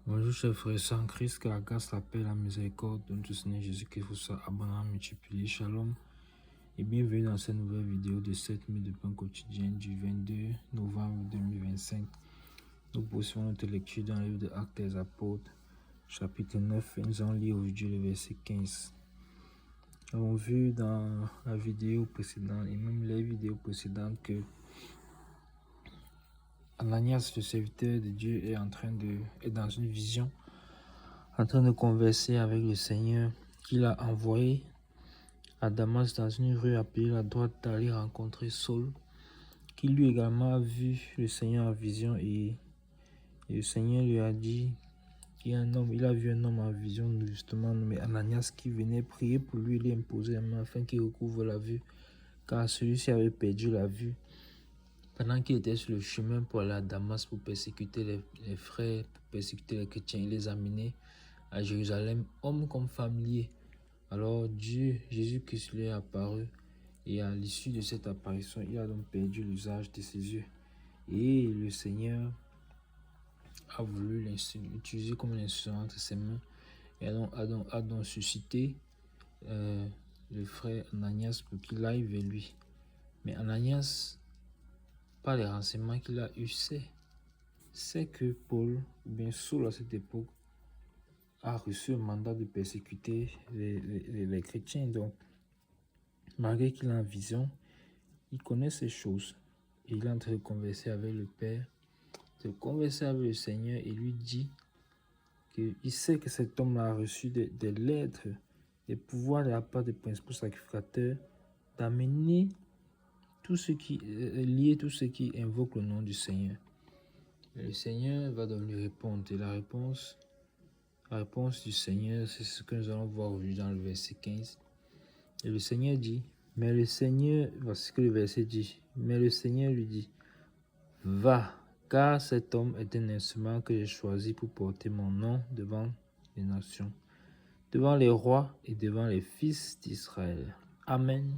Bonjour chers frères et sœurs en Christ, que la grâce, la paix, la miséricorde de notre Seigneur Jésus-Christ vous soit abondamment multiplié. Shalom et bienvenue dans cette nouvelle vidéo de 7 minutes de pain quotidien du 22 novembre 2025. Nous poursuivons notre lecture dans le livre de Actes des Apôtres, chapitre 9, et nous allons lire aujourd'hui le verset 15. Nous avons vu dans la vidéo précédente et même les vidéos précédentes que Ananias, le serviteur de Dieu, est dans une vision, en train de converser avec le Seigneur qu'il a envoyé à Damas dans une rue appelée la droite d'aller rencontrer Saul, qui lui également a vu le Seigneur en vision et le Seigneur lui a dit qu'il y a un homme, il a vu un homme en vision justement nommé Ananias qui venait prier pour lui, lui imposer la main afin qu'il recouvre la vue, car celui-ci avait perdu la vue pendant qu'il était sur le chemin pour aller à Damas pour persécuter les frères, pour persécuter les chrétiens. Il les a amenés à Jérusalem, hommes comme familiers. Alors Dieu, Jésus-Christ lui est apparu et à l'issue de cette apparition, il a donc perdu l'usage de ses yeux. Et le Seigneur a voulu l'utiliser comme un instrument entre ses mains et a donc suscité le frère Ananias pour qu'il aille vers lui. Mais Ananias, par les renseignements qu'il a eu, c'est que Paul, ou bien Saul à cette époque, a reçu un mandat de persécuter les chrétiens. Donc, malgré qu'il a en vision, il connaît ces choses. Et il est en train de converser avec le Père, de converser avec le Seigneur et lui dit qu'il sait que cet homme a reçu des lettres, des pouvoirs de la part des principaux sacrificateurs, d'amener tout ce qui lier tout ce qui invoque le nom du Seigneur. Et le Seigneur va donc lui répondre. Et la réponse du Seigneur, c'est ce que nous allons voir aujourd'hui dans le verset 15. Et le Seigneur dit, mais le Seigneur, voici ce que le verset dit, mais le Seigneur lui dit, va, car cet homme est un instrument que j'ai choisi pour porter mon nom devant les nations, devant les rois et devant les fils d'Israël. Amen,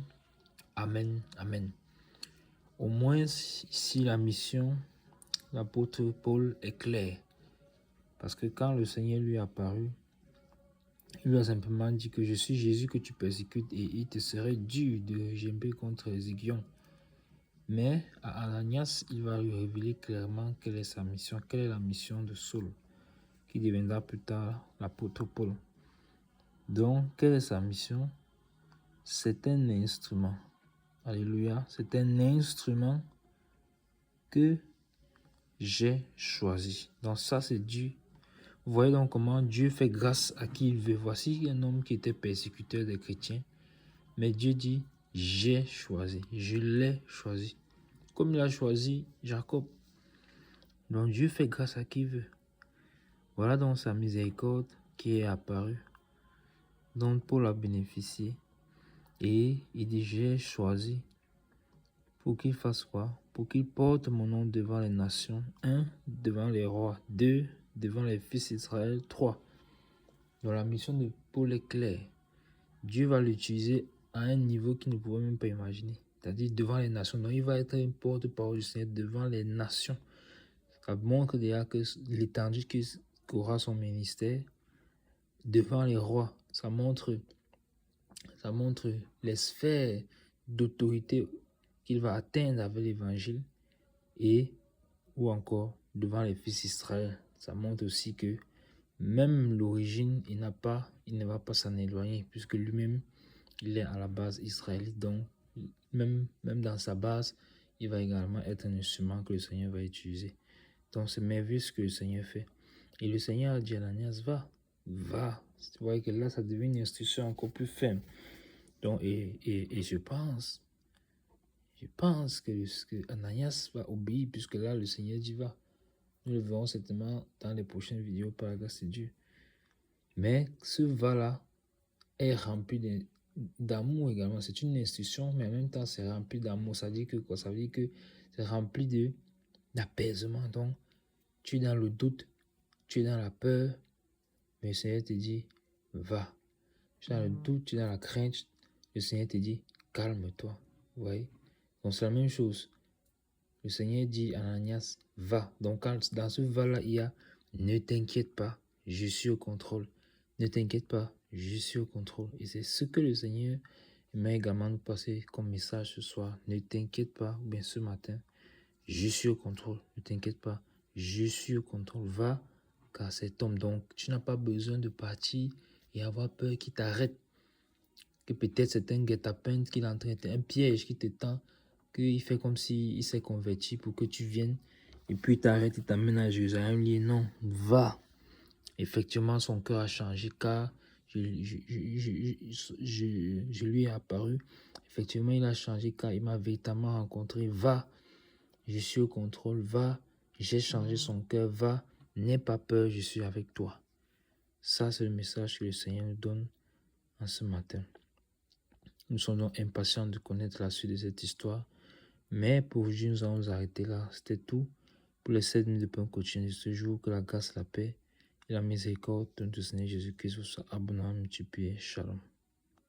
amen, amen. Au moins, ici, la mission de l'apôtre Paul est claire. Parce que quand le Seigneur lui est apparu, il lui a simplement dit que je suis Jésus que tu persécutes et il te serait dû de gember contre les aiguillons. Mais à Ananias, il va lui révéler clairement quelle est sa mission, quelle est la mission de Saul, qui deviendra plus tard l'apôtre Paul. Donc, quelle est sa mission? C'est un instrument. Alléluia. C'est un instrument que j'ai choisi. Donc ça, c'est Dieu. Vous voyez donc comment Dieu fait grâce à qui il veut. Voici un homme qui était persécuteur des chrétiens. Mais Dieu dit, j'ai choisi. Je l'ai choisi. Comme il a choisi Jacob. Donc Dieu fait grâce à qui il veut. Voilà donc sa miséricorde qui est apparue, dont Paul a bénéficié. Et il dit, j'ai choisi pour qu'il fasse quoi? Pour qu'il porte mon nom devant les nations. 1, devant les rois. 2, devant les fils d'Israël. 3. Donc la mission de Paul est claire. Dieu va l'utiliser à un niveau qu'il ne pouvait même pas imaginer. C'est-à-dire devant les nations. Donc il va être un porte-parole du Seigneur devant les nations. Ça montre déjà que l'étendue qu'aura son ministère devant les rois. Ça montre les sphères d'autorité qu'il va atteindre avec l'évangile et ou encore devant les fils d'Israël. Ça montre aussi que même l'origine, il ne va pas s'en éloigner puisque lui-même, il est à la base israélite. Donc, même dans sa base, il va également être un instrument que le Seigneur va utiliser. Donc, c'est merveilleux ce que le Seigneur fait. Et le Seigneur a dit à Ananias, va. Tu vois que là, ça devient une instruction encore plus ferme. Donc, et je pense que Ananias va obéir puisque là, le Seigneur dit va. Nous le verrons certainement dans les prochaines vidéos par la grâce de Dieu. Mais ce va-là est rempli d'amour également. C'est une institution, mais en même temps, c'est rempli d'amour. Ça veut dire que quoi? Ça veut dire que c'est rempli d'apaisement. Donc, tu es dans le doute, tu es dans la peur, mais le Seigneur te dit, va. Tu es dans le doute, tu es dans la crainte, le Seigneur te dit, calme-toi. Vous voyez? Donc, c'est la même chose. Le Seigneur dit à Ananias, va. Donc, dans ce va-là, il y a Ne t'inquiète pas, je suis au contrôle. Ne t'inquiète pas, je suis au contrôle. Et c'est ce que le Seigneur m'a également nous passer comme message ce soir. Ne t'inquiète pas, ou bien ce matin, je suis au contrôle. Ne t'inquiète pas, je suis au contrôle. Va, car c'est homme. Donc, tu n'as pas besoin de partir et avoir peur qu'il t'arrête. Que peut-être c'est un guet-apens qu'il est en train de un piège qui te tend, qu'il fait comme s'il s'est converti pour que tu viennes et puis il t'arrête, il t'amène à Jérusalem. Il dit non, va. Effectivement, son cœur a changé car je lui ai apparu. Effectivement, il a changé car il m'a véritablement rencontré. Va, je suis au contrôle. Va, j'ai changé son cœur. Va, n'aie pas peur, je suis avec toi. Ça, c'est le message que le Seigneur nous donne en ce matin. Nous sommes donc impatients de connaître la suite de cette histoire. Mais pour aujourd'hui, nous allons nous arrêter là. C'était tout pour les 7 minutes de point coaching de ce jour. Que la grâce, la paix et la miséricorde de notre Seigneur Jésus-Christ vous soient abondamment multipliées. Shalom.